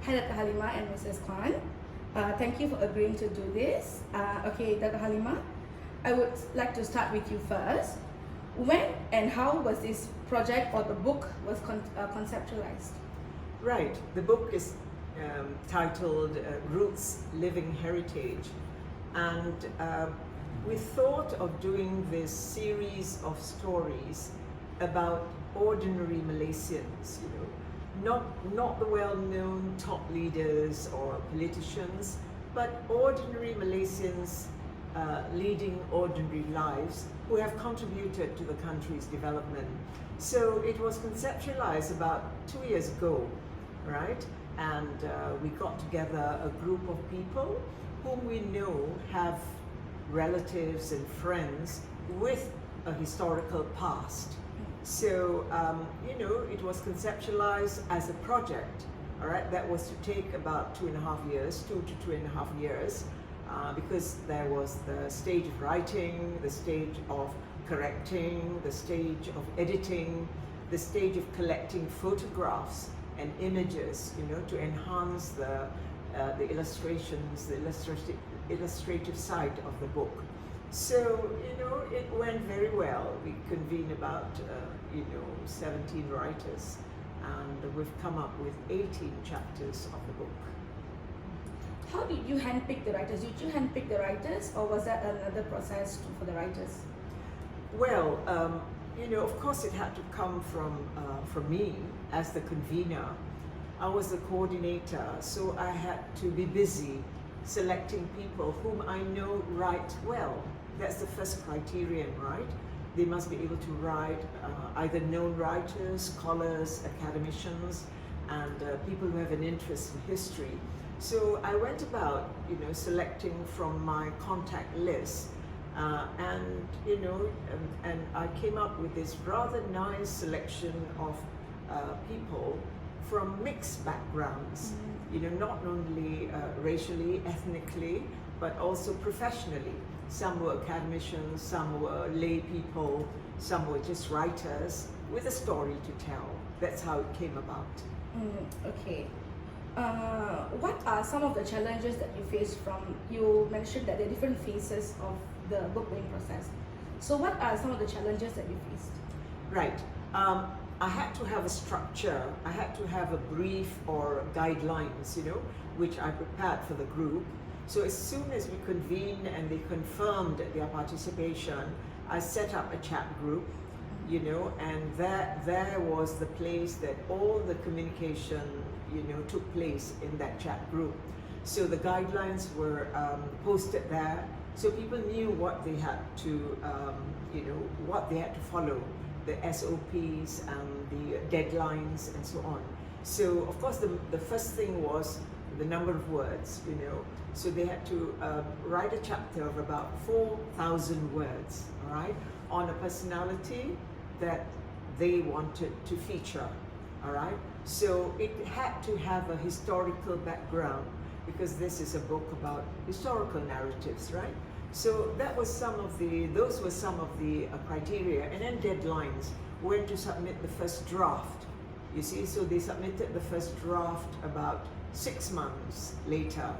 Hi, Dr. Halimah and Mrs. Kwan. Thank you for agreeing to do this. Okay, Dr. Halimah, I would like to start with you first. When and how was this project or the book was conceptualized? Right, the book is titled Roots Living Heritage, and we thought of doing this series of stories about ordinary Malaysians, not the well-known top leaders or politicians, but ordinary Malaysians leading ordinary lives who have contributed to the country's development. So it was conceptualized about 2 years ago, right? And we got together a group of people whom we know have relatives and friends with a historical past. So, it was conceptualized as a project, all right, that was to take about 2.5 years, 2 to 2.5 years, because there was the stage of writing, the stage of correcting, the stage of editing, the stage of collecting photographs and images, to enhance the illustrations, the illustrative side of the book. So, it went very well. We convened about, 17 writers, and we've come up with 18 chapters of the book. How did you handpick the writers? Did you handpick the writers, or was that another process for the writers? Well, of course it had to come from me as the convener. I was the coordinator, so I had to be busy selecting people whom I know write well. That's the first criterion, right? They must be able to write, either known writers, scholars, academicians, and people who have an interest in history. So I went about, selecting from my contact list, and I came up with this rather nice selection of people from mixed backgrounds, not only racially, ethnically, but also professionally. Some were academicians, some were lay people, some were just writers with a story to tell. That's how it came about. Okay. What are some of the challenges that you faced you mentioned that there are different phases of the book writing process. So what are some of the challenges that you faced? Right. I had to have a structure. I had to have a brief or guidelines, which I prepared for the group. So as soon as we convened and they confirmed their participation, I set up a chat group, and there was the place that all the communication, took place in that chat group. So the guidelines were posted there, so people knew what they had to, what they had to follow, the SOPs and the deadlines and so on. So of course the first thing was the number of words, so they had to write a chapter of about 4,000 words, all right, on a personality that they wanted to feature, all right. So it had to have a historical background, because this is a book about historical narratives, right? So those were some of the criteria, and then deadlines, when to submit the first draft. You see, so they submitted the first draft about 6 months later,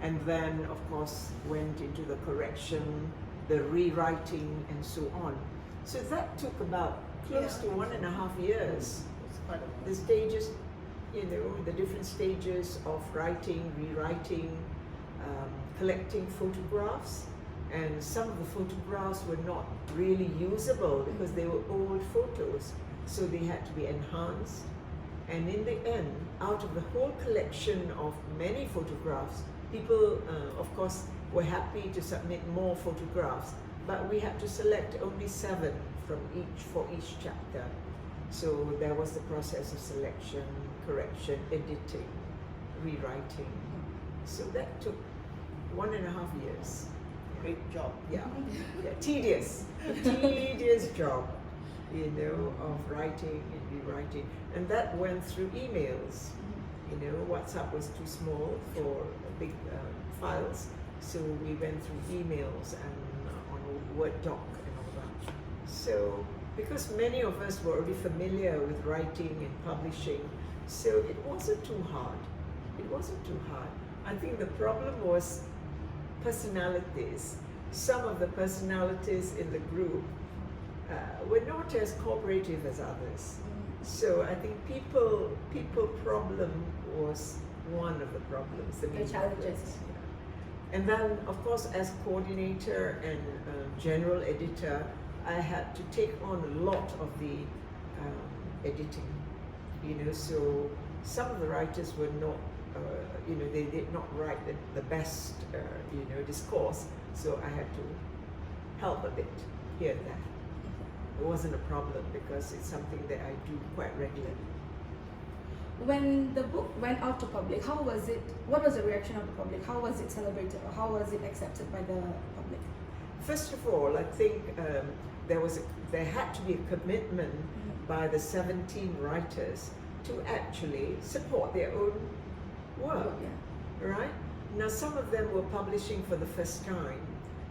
and then of course went into the correction, the rewriting, and so on. So that took about close to 1.5 years. The stages, the different stages of writing, rewriting, collecting photographs, and some of the photographs were not really usable because they were old photos, so they had to be enhanced. And in the end, out of the whole collection of many photographs, people, of course, were happy to submit more photographs, but we had to select only 7 for each chapter. So there was the process of selection, correction, editing, rewriting. So that took 1.5 years. Great job. Yeah, tedious job, of writing and rewriting. And that went through emails. WhatsApp was too small for big files, so we went through emails and on a Word doc and all that. So because many of us were already familiar with writing and publishing, so it wasn't too hard. It wasn't too hard. I think the problem was personalities. Some of the personalities in the group were not as cooperative as others. So I think people problem was one of the problems. The challenges. Yeah. And then, of course, as coordinator and general editor, I had to take on a lot of the editing. So some of the writers were not, they did not write the best, discourse. So I had to help a bit here and there. It wasn't a problem because it's something that I do quite regularly. When the book went out to public, how was it? What was the reaction of the public? How was it celebrated, or how was it accepted by the public? First of all, I think there had to be a commitment by the 17 writers to actually support their own work, right? Now, some of them were publishing for the first time,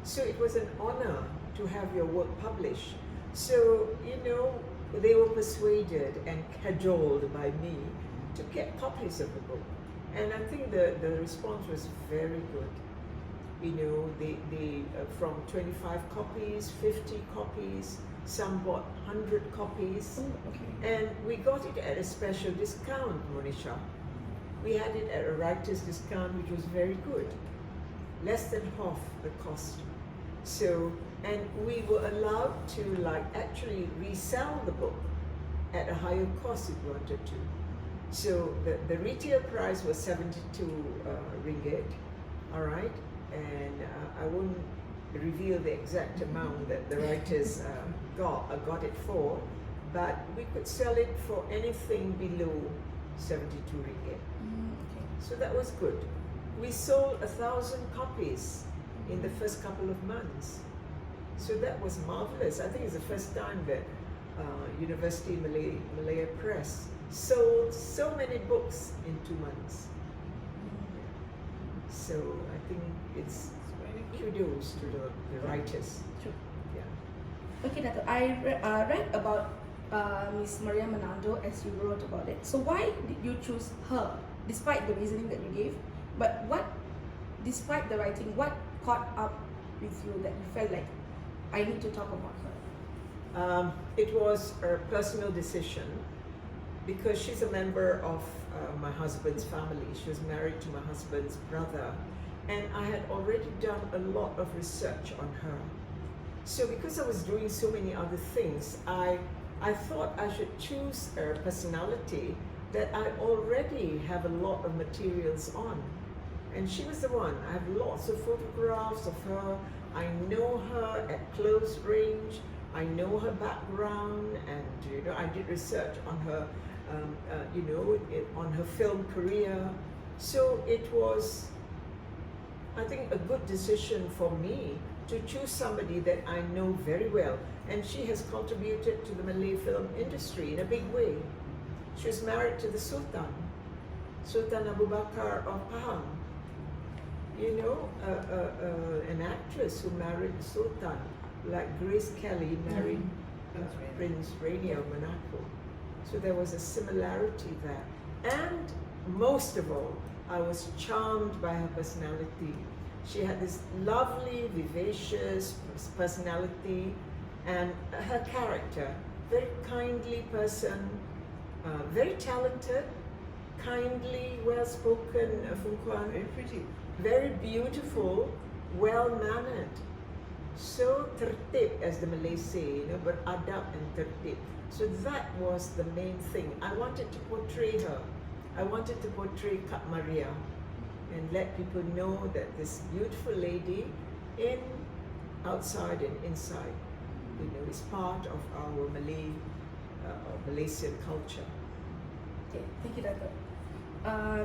so it was an honor to have your work published. So, they were persuaded and cajoled by me to get copies of the book. And I think the response was very good. They from 25 copies, 50 copies, some bought 100 copies. Oh, okay. And we got it at a special discount, Monisha. We had it at a writer's discount, which was very good. Less than half the cost. So, and we were allowed to actually resell the book at a higher cost if we wanted to. So the retail price was 72 ringgit, all right? And I won't reveal the exact amount that the writers got it for, but we could sell it for anything below 72 ringgit. Okay. So that was good. We sold 1,000 copies in the first couple of months. So that was marvelous. I think it's the first time that University Malaya Press sold so many books in 2 months. So I think it's kudos to the writers. True. Yeah. Okay, Dato', I read about Miss Maria Menando as you wrote about it. So why did you choose her, despite the reasoning that you gave? But despite the writing, what caught up with you that you felt like, I need to talk about her? It was a personal decision because she's a member of my husband's family. She was married to my husband's brother, and I had already done a lot of research on her. So because I was doing so many other things, I thought I should choose a personality that I already have a lot of materials on. And she was the one. I have lots of photographs of her. I know her at close range. I know her background, and I did research on her, on her film career. So it was, I think, a good decision for me to choose somebody that I know very well. And she has contributed to the Malay film industry in a big way. She was married to the Sultan, Sultan Abu Bakar of Pahang. An actress who married the Sultan, like Grace Kelly married Prince Rainier of Monaco. So there was a similarity there. And most of all, I was charmed by her personality. She had this lovely, vivacious personality, and her character, very kindly person, very talented, kindly, well-spoken, Foong Kwan. Very pretty. Very beautiful, well-mannered. So tertib, as the Malays say, beradab and tertib. So that was the main thing. I wanted to portray her. I wanted to portray Kak Maria and let people know that this beautiful lady, outside and inside, is part of our Malaysian culture. Okay, thank you, Dato'.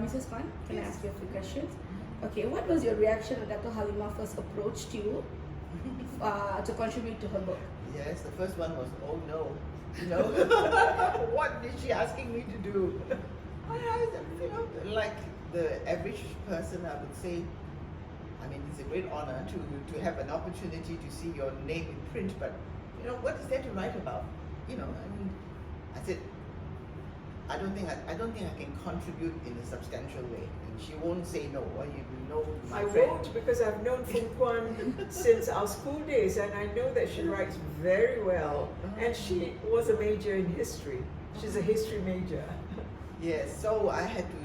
Mrs. Kwan, can I ask you a few questions? Okay, what was your reaction when Dato' Halimah first approached you to contribute to her book? Yes, the first one was, oh no, what is she asking me to do? Like the average person, I would say, I mean, it's a great honor to have an opportunity to see your name in print, but what is there to write about? I said, I don't think I can contribute in a substantial way. And she won't say no. Well, you know, my I friend. won't, because I've known Foong Kwan since our school days, and I know that she writes very well. And she was a major in history. She's a history major. Yes, so I had to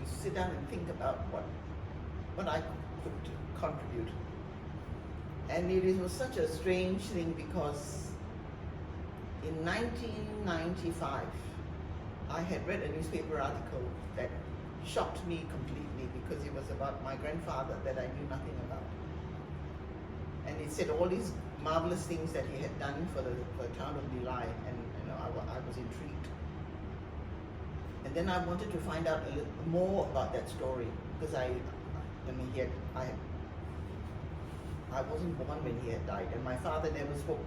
sit down and think about what I could contribute. And it was such a strange thing because in 1995, I had read a newspaper article that shocked me completely because it was about my grandfather that I knew nothing about. And it said all these marvelous things that he had done for the town of Liow, and I was intrigued. And then I wanted to find out a little more about that story because I wasn't born when he had died, and my father never spoke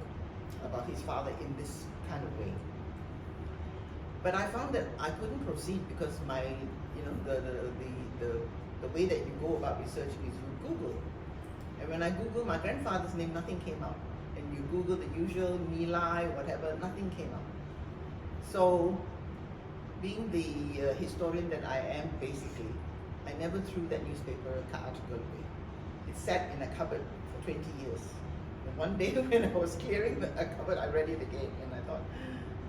about his father in this kind of way. But I found that I couldn't proceed because the way that you go about researching is you Google. And when I Googled my grandfather's name, nothing came out. And you Google the usual Milai, whatever, nothing came out. So, being the historian that I am, basically, I never threw that newspaper article away. It sat in a cupboard for 20 years. And one day when I was clearing the cupboard, I read it again, and I thought,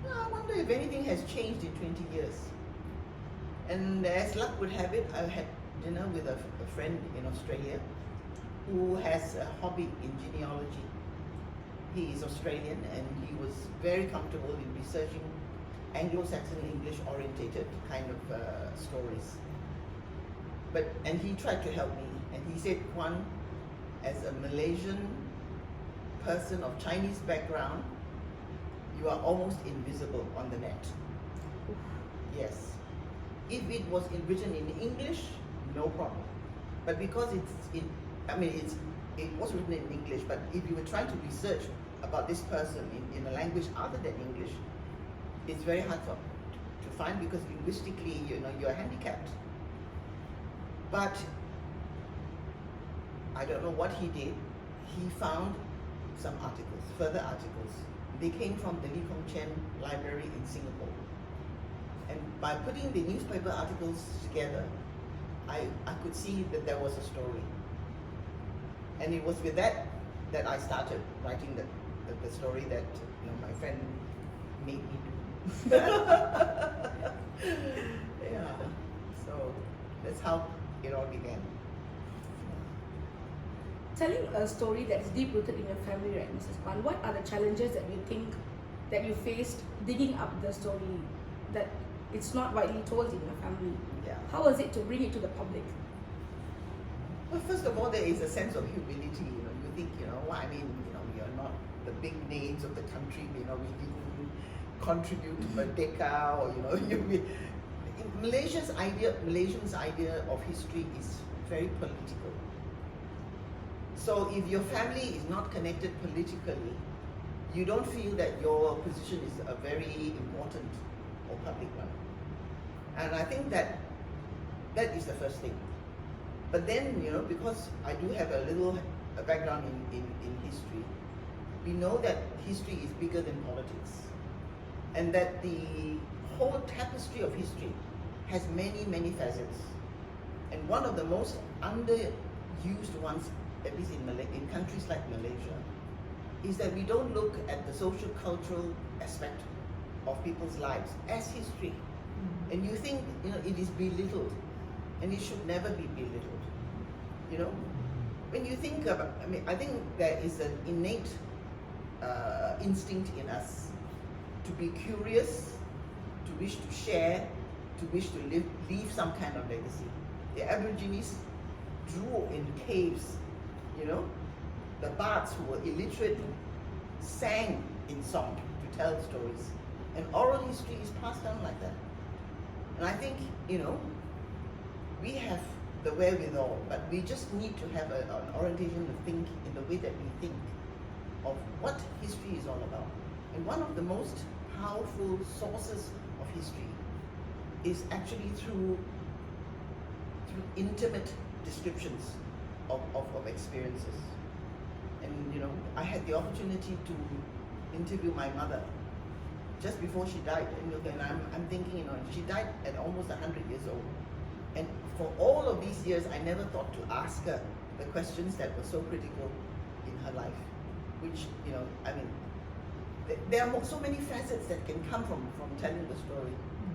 I wonder if anything has changed in 20 years. And as luck would have it, I had dinner with a friend in Australia who has a hobby in genealogy. He is Australian, and he was very comfortable in researching Anglo-Saxon English orientated kind of stories. And he tried to help me, and he said, Kwan, as a Malaysian person of Chinese background, you are almost invisible on the net. Yes. If it was written in English, no problem. But because it was written in English, but if you were trying to research about this person in a language other than English, it's very hard to find because linguistically, you're handicapped. But I don't know what he did. He found some articles, further articles. They came from the Liow Foong Kwan Library in Singapore. And by putting the newspaper articles together, I could see that there was a story. And it was with that I started writing the story that my friend made me do. Yeah. So that's how it all began. Telling a story that is deep rooted in your family, right, Mrs. Kwan, what are the challenges that you think that you faced digging up the story that it's not widely told in your family? Yeah. How was it to bring it to the public? Well, first of all, there is a sense of humility. You think, we are not the big names of the country. We didn't contribute to Merdeka, or Malaysians' idea of history is very political. So if your family is not connected politically, you don't feel that your position is a very important or public one. And I think that is the first thing. But then, because I do have a background in history, we know that history is bigger than politics. And that the whole tapestry of history has many, many facets. And one of the most underused ones, at least in countries like Malaysia, is that we don't look at the social cultural aspect of people's lives as history. Mm-hmm. And you think it is belittled, and it should never be belittled. When you think about, I think there is an innate instinct in us to be curious, to wish to share, to wish to leave some kind of legacy. The Aborigines drew in caves. The bards who were illiterate sang in song to tell stories. And oral history is passed down like that. And I think, we have the wherewithal, but we just need to have an orientation to think in the way that we think of what history is all about. And one of the most powerful sources of history is actually through intimate descriptions of experiences. And I had the opportunity to interview my mother just before she died, and I'm thinking, she died at almost 100 years old. And for all of these years, I never thought to ask her the questions that were so critical in her life, which, there are so many facets that can come from telling the story.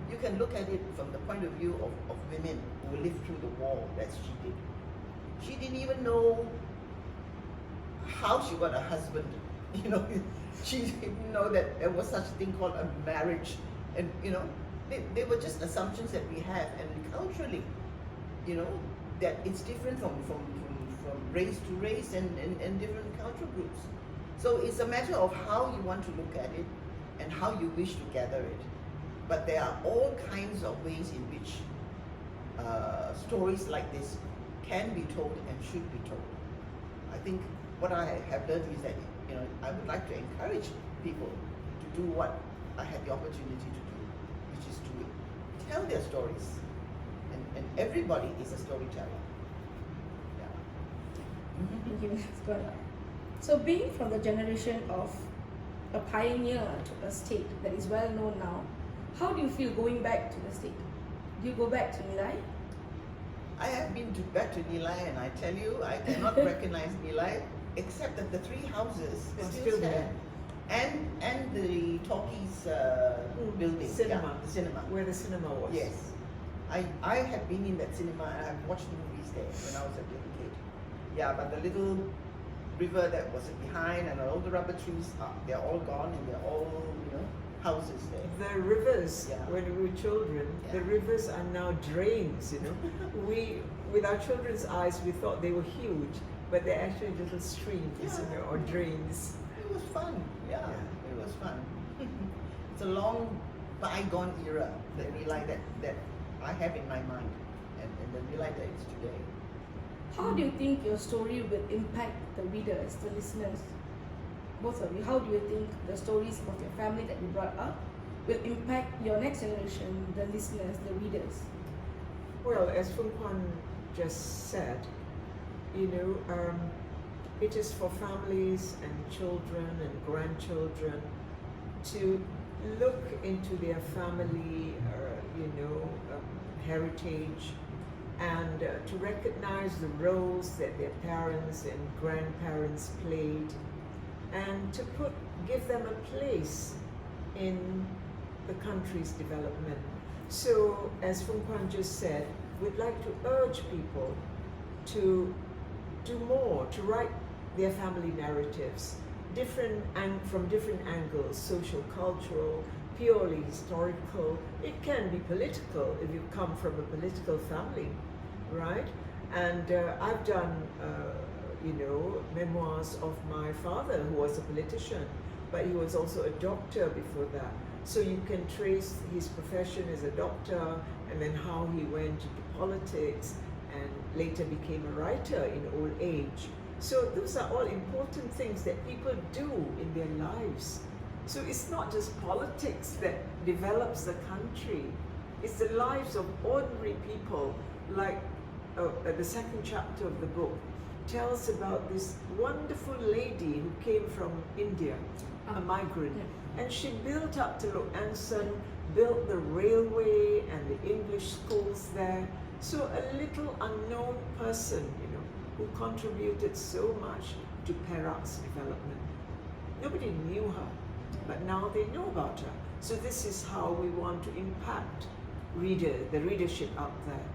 You can look at it from the point of view of women who lived through the war, as she did. She didn't even know how she got a husband. She didn't know that there was such a thing called a marriage. And, they were just assumptions that we have. And culturally, that it's different from race to race and different cultural groups. So it's a matter of how you want to look at it and how you wish to gather it. But there are all kinds of ways in which stories like this can be told and should be told. I think what I have learned is that I would like to encourage people to do what I had the opportunity to do, which is to tell their stories. And everybody is a storyteller. Yeah. Thank you, Ms. Kwan. So being from the generation of a pioneer to a state that is well known now, how do you feel going back to the state? Do you go back to Nilai? I have been back to Nilai, and I tell you, I cannot recognize Nilai except that the three houses They're still still stand. there. And the talkies building. Cinema. Yeah, the cinema. Where the cinema was. Yes. I have been in that cinema and I've watched movies there when I was a little kid. Yeah, but the little river that was behind and all the rubber trees, they're all gone, and they're all, houses there. The rivers, Yeah. when we were children, Yeah. the rivers are now drains, We, with our children's eyes, we thought they were huge, but they're actually little streams, Yeah. or drains. It was fun. Yeah, Yeah. it was fun. It's a long bygone era that that I have in my mind, and the Nilai that it's today. How do you think your story will impact the readers, the listeners? Both of you, how do you think the stories of your family that you brought up will impact your next generation, the listeners, the readers? Well, as Foong Kwan just said, it is for families and children and grandchildren to look into their family, heritage, and to recognize the roles that their parents and grandparents played, and to give them a place in the country's development. So, as Foong Kwan just said, we'd like to urge people to do more, to write their family narratives, from different angles, social, cultural, purely historical. It can be political if you come from a political family, right? And I've done, memoirs of my father, who was a politician, but he was also a doctor before that. So you can trace his profession as a doctor, and then how he went into politics and later became a writer in old age. So those are all important things that people do in their lives. So it's not just politics that develops the country, it's the lives of ordinary people. Like the second chapter of the book tells about this wonderful lady who came from India, a migrant, and she built up to Lok Anson, built the railway and the English schools there. So a little unknown person, who contributed so much to Perak's development. Nobody knew her, but now they know about her. So this is how we want to impact the readership out there.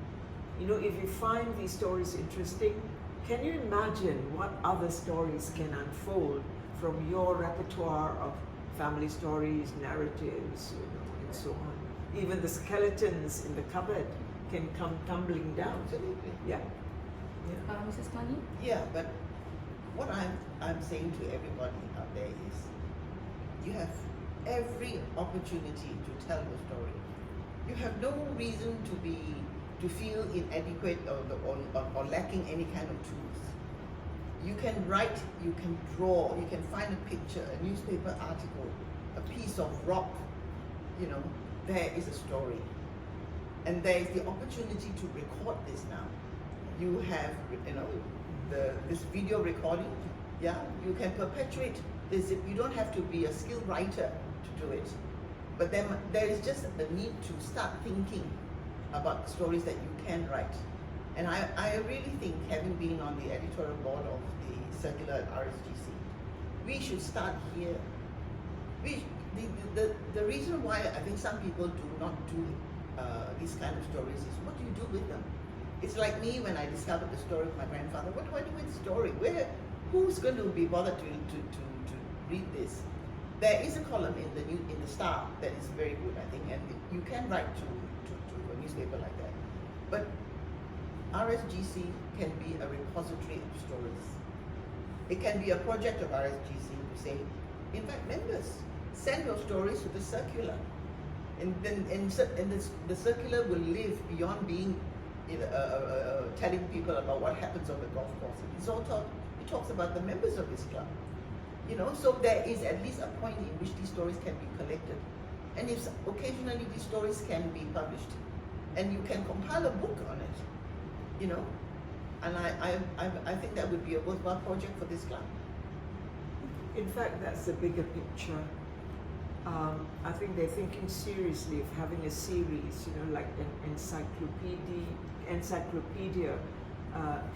If you find these stories interesting, can you imagine what other stories can unfold from your repertoire of family stories, narratives, and so on. Even the skeletons in the cupboard can come tumbling down. Absolutely. Yeah. Mrs. Kani? Yeah, but what I'm saying to everybody out there is, you have every opportunity to tell your story. You have no reason to feel inadequate or lacking any kind of tools. You can write, you can draw, you can find a picture, a newspaper article, a piece of rock. There is a story, and there is the opportunity to record this now. You have, this video recording. Yeah, you can perpetuate this. You don't have to be a skilled writer to do it. But then there is just a need to start thinking about the stories that you can write. And I really think, having been on the editorial board of the circular at RSGC, we should start here. The reason why I think some people do not do these kind of stories is, what do you do with them? It's like me when I discovered the story of my grandfather. What do I do with the story? Who's going to be bothered to read this? There is a column in the Star that is very good, I think, and you can write to a newspaper like that. But RSGC can be a repository of stories. It can be a project of RSGC to say, in fact, members, send your stories to the circular. And then the circular will live beyond being telling people about what happens on the golf course. It talks about the members of this club. So there is at least a point in which these stories can be collected. And if occasionally these stories can be published, and you can compile a book on it, and I think that would be a worthwhile project for this club. In fact, that's the bigger picture. I think they're thinking seriously of having a series, like an encyclopedia,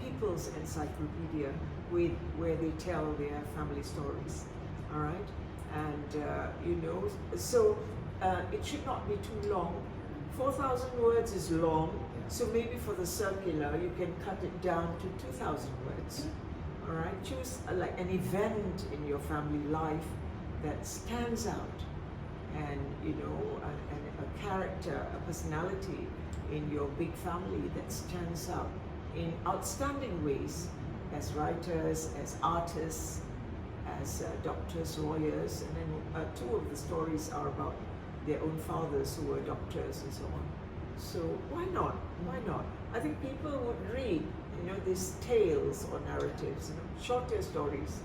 people's encyclopedia, where they tell their family stories. All right, and so it should not be too long. 4,000 words is long, so maybe for the circular you can cut it down to 2,000 words. All right, choose like an event in your family life that stands out, and a character, a personality in your big family that stands out in outstanding ways, as writers, as artists, as doctors, lawyers, and then 2 of the stories are about their own fathers who were doctors and so on. So why not? Why not? I think people would read, these tales or narratives, shorter stories.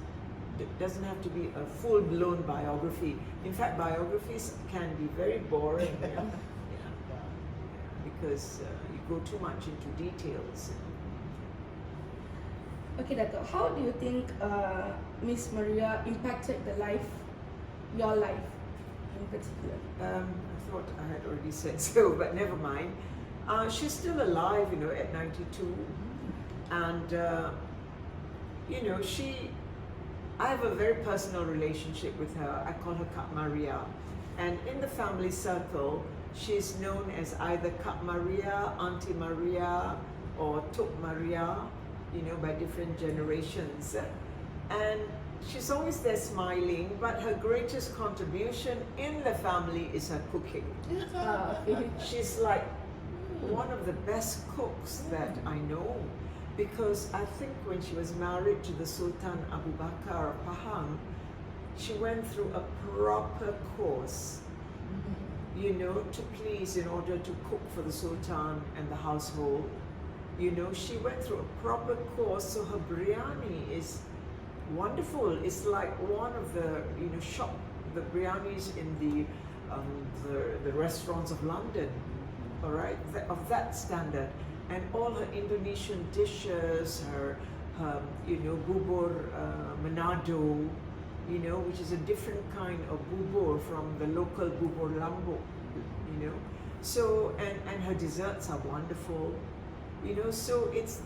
It doesn't have to be a full-blown biography. In fact, biographies can be very boring, because you go too much into details. Okay, Dato', how do you think Miss Maria impacted your life in particular? I thought I had already said so, but never mind. She's still alive, at 92, and I have a very personal relationship with her. I call her Kak Maria, and in the family circle, she's known as either Kak Maria, Auntie Maria, or Tok Maria, by different generations. And she's always there smiling, but her greatest contribution in the family is her cooking. She's like one of the best cooks that I know, because I think when she was married to the Sultan Abu Bakar of Pahang, she went through a proper course, to please, in order to cook for the Sultan and the household. She went through a proper course, so her biryani is wonderful. It's like one of the the biryanis in the restaurants of London, all right, of that standard. And all her Indonesian dishes, her bubur Manado, which is a different kind of bubur from the local bubur Lombok, So and her desserts are wonderful, So it's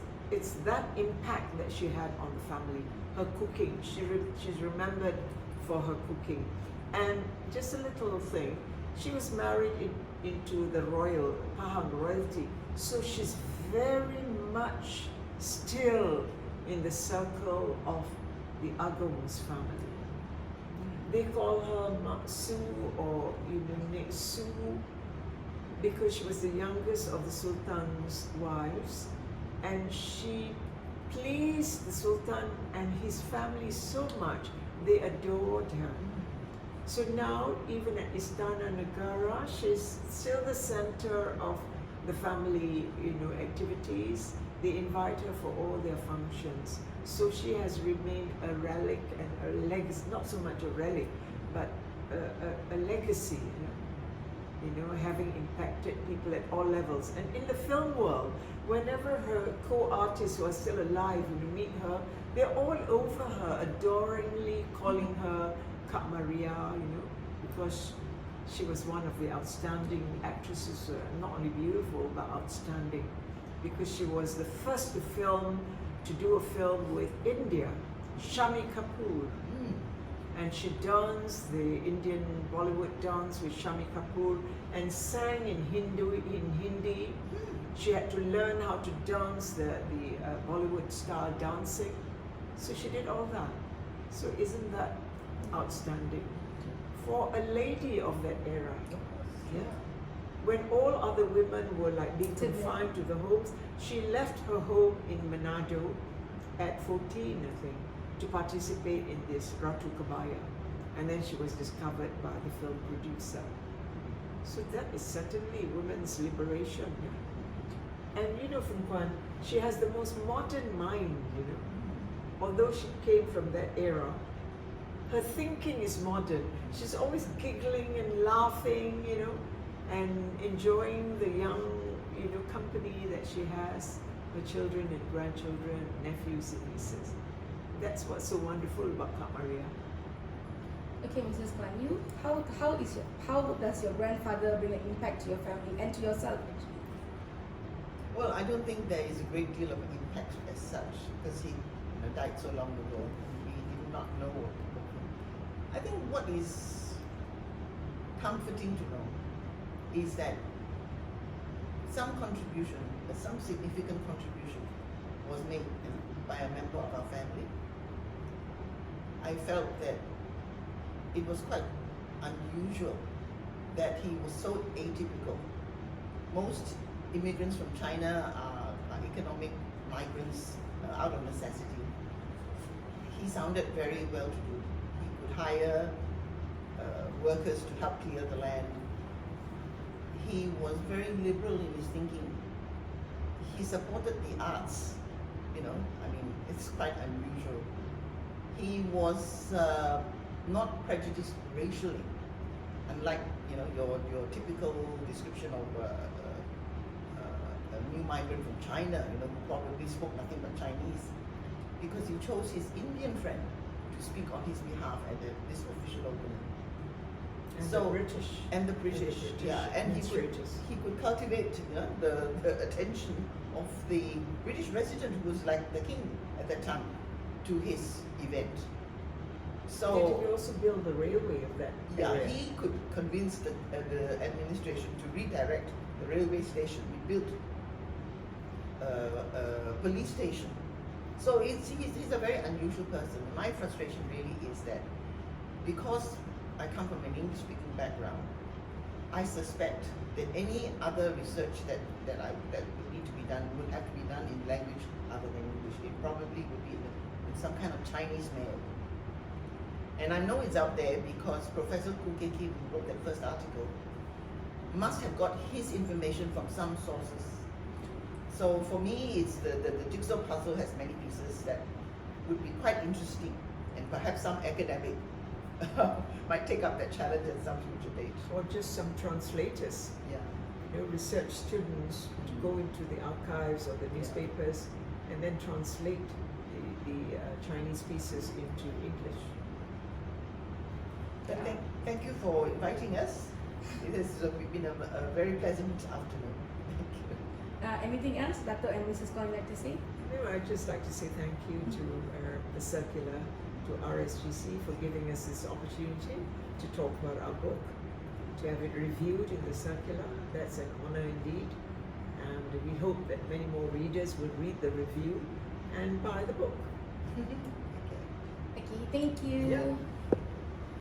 that impact that she had on the family. Her cooking, she's remembered for her cooking. And just a little thing, she was married into the Pahang royalty, so she's very much still in the circle of the Agung's family. They call her Mak Su or Nek Su, because she was the youngest of the Sultan's wives, and she pleased the Sultan and his family so much, they adored her. So now, even at Istana Negara, she's still the center of the family, activities. They invite her for all their functions. So she has remained a relic and a legacy, not so much a relic, but a legacy, having impacted people at all levels. And in the film world, whenever her co-artists who are still alive, when you meet her, they're all over her, adoringly calling her Kak Maria, because She was one of the outstanding actresses, not only beautiful but outstanding, because she was the first to do a film with India, Shami Kapoor. And she danced the Indian Bollywood dance with Shami Kapoor and sang in Hindi. She had to learn how to dance the Bollywood style dancing. So she did all that. So isn't that outstanding? For a lady of that era, yeah. When all other women were like being confined to the homes, she left her home in Manado at 14, I think, to participate in this Ratu Kabaya. And then she was discovered by the film producer. So that is certainly women's liberation. Yeah? And you know, Foong Kwan, she has the most modern mind, you know. Although she came from that era, her thinking is modern. She's always giggling and laughing, you know, and enjoying the young, you know, company that she has, her children and grandchildren, nephews and nieces. That's what's so wonderful about Kak Maria. Okay, Mrs. Kwan, how does your grandfather bring an impact to your family and to yourself actually? Well, I don't think there is a great deal of impact as such, because he died so long ago. We did not know what to look for. I think what is comforting to know is that some significant contribution was made by a member of our family. I felt that it was quite unusual that he was so atypical. Most immigrants from China are economic migrants out of necessity. He sounded very well-to-do. He could hire workers to help clear the land. He was very liberal in his thinking. He supported the arts, you know, I mean, it's quite unusual. He was not prejudiced racially, unlike, you know, your typical description of a new migrant from China, you know, who probably spoke nothing but Chinese, because he chose his Indian friend to speak on his behalf at this official opening. And So, the British. And the British, yeah, and he could cultivate, you know, the attention of the British resident who was like the king at that time to his event. So did he also build the railway of that area? he could convince the administration to redirect the railway station. We built a police station. So he's a very unusual person. My frustration really is that because I come from an English-speaking background, I suspect that any other research that would need to be done would have to be done in language other than English. It probably would be in some kind of Chinese mail. And I know it's out there because Professor Kukeki, who wrote that first article, must have got his information from some sources. So for me, it's the jigsaw puzzle has many pieces that would be quite interesting, and perhaps some academic might take up that challenge at some future date. Or just some translators, Yeah. you know, research students to go into the archives or the newspapers and then translate the Chinese pieces into English. But thank you for inviting us. It has been a very pleasant afternoon. Thank you. Anything else, Dr. and Mrs. Kwan, like to say? No, I'd just like to say thank you to the circular, to RSGC for giving us this opportunity to talk about our book, to have it reviewed in the circular. That's an honor indeed. And we hope that many more readers will read the review and buy the book. Okay, thank you. Yeah.